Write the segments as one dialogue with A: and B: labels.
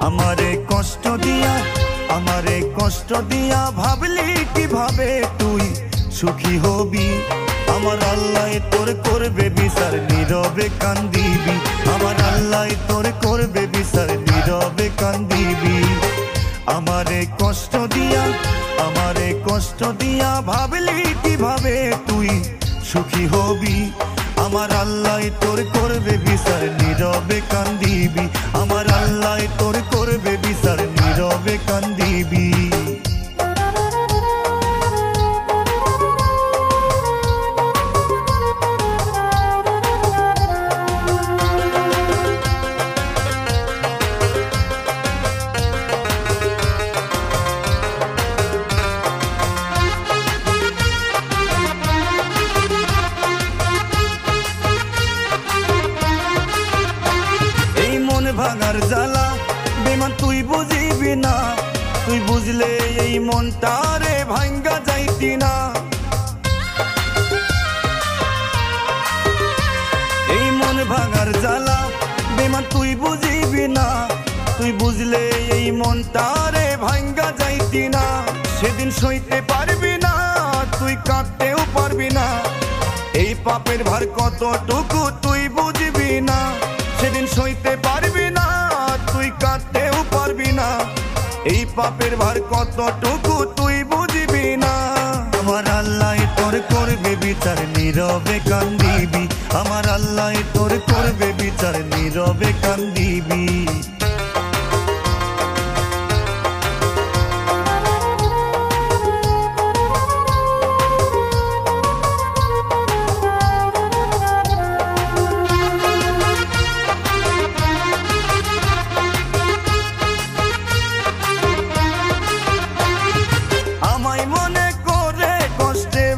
A: আমারে কষ্ট দিয়া ভাবলি কিভাবে তুই সুখী হবি। আমার আল্লাহ তোর করবে বিচার, নীরবে কান্দিবি। আমার আল্লাহ তোর করবে বিচার, নীরবে কান্দিবি। আমারে কষ্ট দিয়া ভাবলি কিভাবে তুই সুখী হবি। আমার আল্লাহ তোর করবে বিচার, নীরবে কান্দিবি। আমার আল্লাহ তোর করবে বিচার, নীরবে কান্দিবি। ভাঙার জ্বালা বেমান তুই বুঝিবি না, তুই বুঝলে এই মনটারে ভাঙ্গা যাইতি না। এই মন ভাঙার জ্বালা বেমান তুই বুঝিবি না, তুই বুঝলে এই মনটারে ভাঙ্গা যাইতি না। সেদিন সইতে পারবি না, তুই কাঁদতেও পারবি না। এই পাপের ভার কতটুকু তুই বুঝবি না। সেদিন সইতে পারবি না, তুই কাঁদতেও পারবি না। এই পাপের ভার কতটুকু তুই বুঝবি না। আমার আল্লাহ তোর করবে বিচার, নীরবে কান্দিবি। আমার আল্লাহ তোর করবে বিচার, নীরবে কান্দিবি।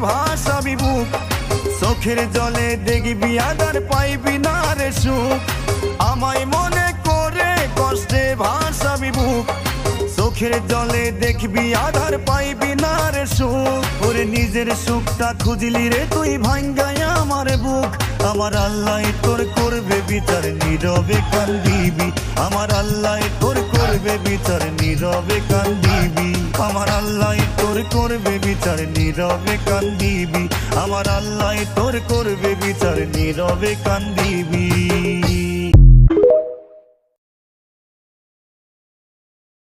A: ভাসাবি বুক, চোখের জলে দেখবি আদার পাইবি না রে সুখ। আমায় মনে করে কষ্টে ভাসাবি বুক, চোখের জলে দেখবি আধার পাইবি না রে সুখ। ওরে নিজের সুখটা খুঁজলি রে তুই ভাঙ্গায় আমার বুক। আমার আল্লাহ তোর করবে বিচার, নীরবে কান্দিবি। আমার আল্লাহ তোর করবে বিচার, নীরবে কান্দিবি। আমার আল্লাহ তোর করবে বিচার, নীরবে কান্দিবি। আমার আল্লাহ তোর করবে বিচার, নীরবে কান্দিবি।